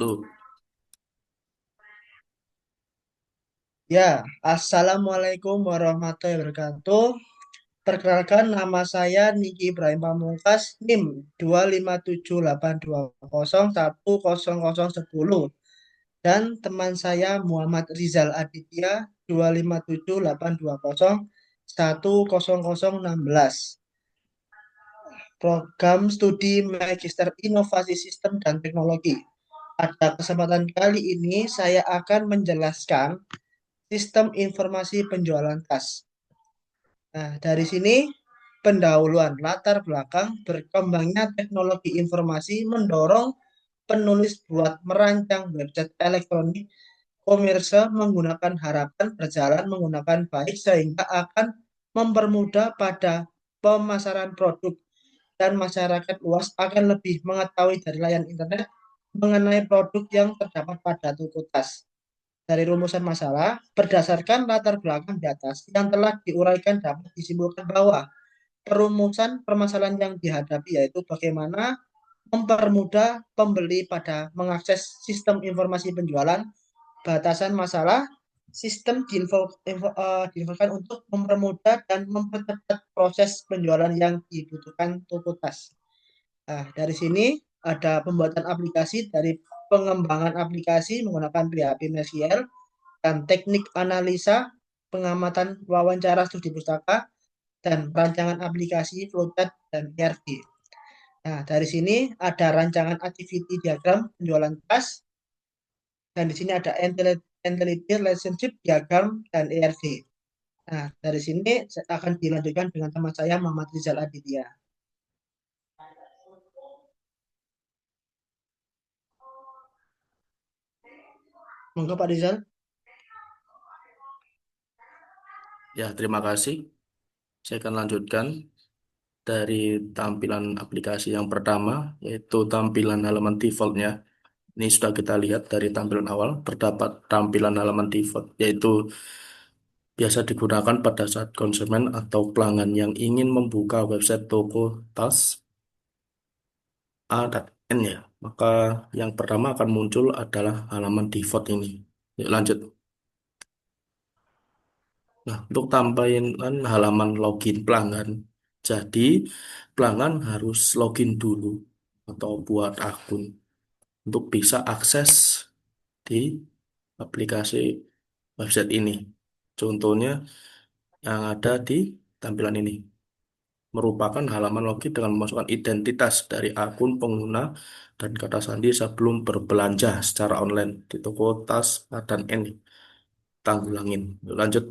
Lu, Ya, Assalamualaikum warahmatullahi wabarakatuh. Perkenalkan nama saya Niki Ibrahim Pamungkas, NIM 25782010010 dan teman saya Muhammad Rizal Aditya 25782010016. Program Studi Magister Inovasi Sistem dan Teknologi. Pada kesempatan kali ini saya akan menjelaskan sistem informasi penjualan tas. Nah, dari sini pendahuluan latar belakang berkembangnya teknologi informasi mendorong penulis buat merancang website elektronik komersial menggunakan harapan berjalan menggunakan baik sehingga akan mempermudah pada pemasaran produk dan masyarakat luas akan lebih mengetahui dari layar internet mengenai produk yang terdapat pada toko tas. Dari rumusan masalah, berdasarkan latar belakang di atas yang telah diuraikan dapat disimpulkan bahwa perumusan permasalahan yang dihadapi yaitu bagaimana mempermudah pembeli pada mengakses sistem informasi penjualan, batasan masalah, sistem diinfokan untuk mempermudah dan mempercepat proses penjualan yang dibutuhkan toko tas. Nah, dari sini ada pembuatan aplikasi dari pengembangan aplikasi menggunakan PHP MySQL dan teknik analisa, pengamatan wawancara studi pustaka, dan rancangan aplikasi flowchart dan ERP. Nah, dari sini ada rancangan activity diagram penjualan tas, dan di sini ada entity relationship diagram dan ERP. Nah, dari sini akan dilanjutkan dengan teman saya Muhammad Rizal Aditya. Monggo Pak Rizal. ya terima kasih. Saya akan lanjutkan dari tampilan aplikasi yang pertama, yaitu tampilan halaman defaultnya. Ini sudah kita lihat dari tampilan awal, terdapat tampilan halaman default, yaitu biasa digunakan pada saat konsumen atau pelanggan yang ingin membuka website toko tas A dan N ya. Maka yang pertama akan muncul adalah halaman default ini. Yuk lanjut. Nah, untuk tampilan halaman login pelanggan. Jadi, pelanggan harus login dulu atau buat akun untuk bisa akses di aplikasi website ini. Contohnya yang ada di tampilan ini merupakan halaman login dengan memasukkan identitas dari akun pengguna dan kata sandi sebelum berbelanja secara online di toko tas A dan N. Tanggulangin. Lanjut.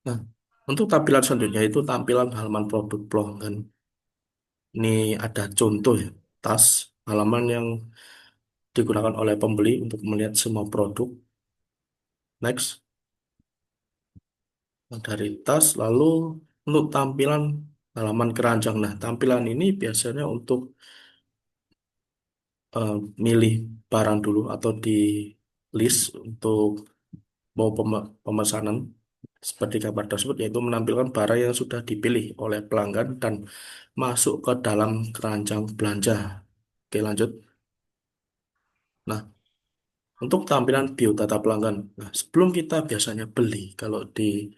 Nah, untuk tampilan selanjutnya itu tampilan halaman produk pelanggan. Ini ada contoh ya, tas halaman yang digunakan oleh pembeli untuk melihat semua produk. Next, nah, dari tas lalu untuk tampilan halaman keranjang. Nah, tampilan ini biasanya untuk eh, milih barang dulu atau di list untuk mau pemesanan seperti gambar tersebut yaitu menampilkan barang yang sudah dipilih oleh pelanggan dan masuk ke dalam keranjang belanja. Oke, lanjut. Nah, untuk tampilan biodata pelanggan. Nah, sebelum kita biasanya beli, kalau di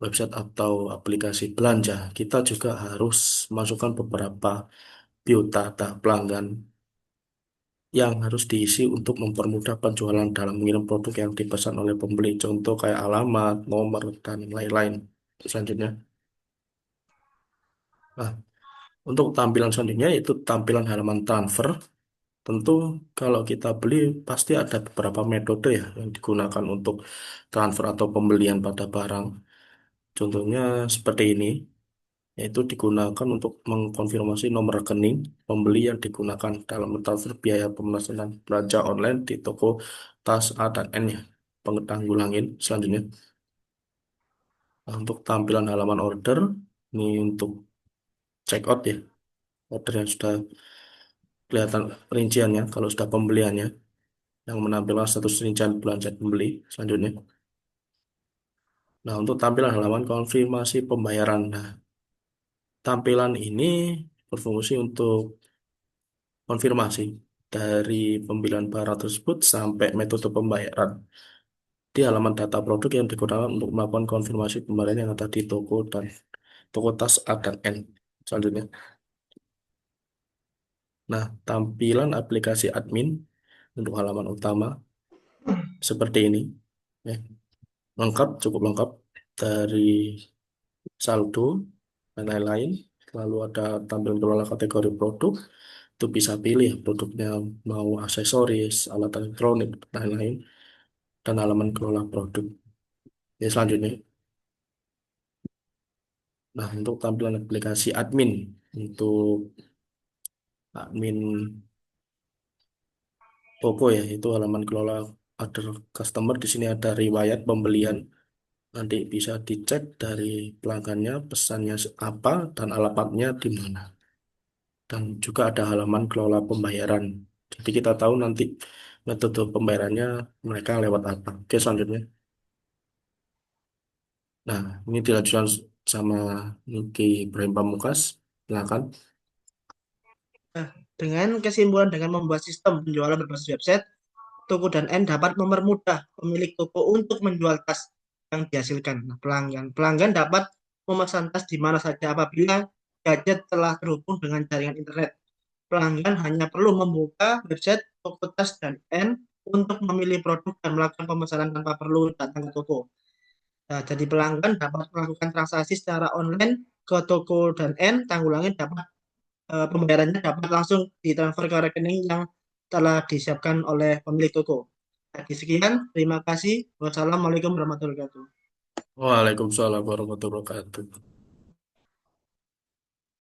website atau aplikasi belanja, kita juga harus masukkan beberapa biodata pelanggan yang harus diisi untuk mempermudah penjualan dalam mengirim produk yang dipesan oleh pembeli. Contoh kayak alamat, nomor, dan lain-lain. Selanjutnya. Nah, untuk tampilan selanjutnya yaitu tampilan halaman transfer. Tentu kalau kita beli pasti ada beberapa metode ya yang digunakan untuk transfer atau pembelian pada barang. Contohnya seperti ini, yaitu digunakan untuk mengkonfirmasi nomor rekening pembeli yang digunakan dalam mentransfer biaya pemesanan belanja online di toko tas A dan N ya. Pengetanggulangan selanjutnya. Nah, untuk tampilan halaman order, ini untuk checkout ya. Order yang sudah kelihatan rinciannya kalau sudah pembeliannya. Yang menampilkan status rincian belanja pembeli selanjutnya. Nah, untuk tampilan halaman konfirmasi pembayaran. Nah, tampilan ini berfungsi untuk konfirmasi dari pembelian barang tersebut sampai metode pembayaran di halaman data produk yang digunakan untuk melakukan konfirmasi pembayaran yang ada di toko dan toko tas A dan N. Selanjutnya, nah tampilan aplikasi admin untuk halaman utama seperti ini, ya, lengkap, cukup lengkap dari saldo dan lain-lain. Lalu ada tampilan kelola kategori produk, itu bisa pilih produknya mau aksesoris, alat elektronik, dan lain-lain, dan halaman kelola produk. Ya, selanjutnya, nah untuk tampilan aplikasi admin, untuk admin toko ya, itu halaman kelola other customer. Di sini ada riwayat pembelian. Nanti bisa dicek dari pelanggannya, pesannya apa, dan alamatnya di mana. Dan juga ada halaman kelola pembayaran. Jadi kita tahu nanti metode pembayarannya mereka lewat apa. Oke, selanjutnya. Nah, ini dilanjutkan sama Nuki Ibrahim Pamungkas. Silakan. Nah, dengan kesimpulan dengan membuat sistem penjualan berbasis website, toko dan N dapat mempermudah pemilik toko untuk menjual tas yang dihasilkan. Nah, pelanggan dapat memesan tas di mana saja apabila gadget telah terhubung dengan jaringan internet. Pelanggan hanya perlu membuka website toko tas dan N untuk memilih produk dan melakukan pemesanan tanpa perlu datang ke toko. Nah, jadi pelanggan dapat melakukan transaksi secara online ke toko dan N, tanggulannya dapat pembayarannya dapat langsung ditransfer ke rekening yang telah disiapkan oleh pemilik toko. Jadi sekian, terima kasih. Wassalamualaikum warahmatullahi wabarakatuh. Waalaikumsalam warahmatullahi wabarakatuh.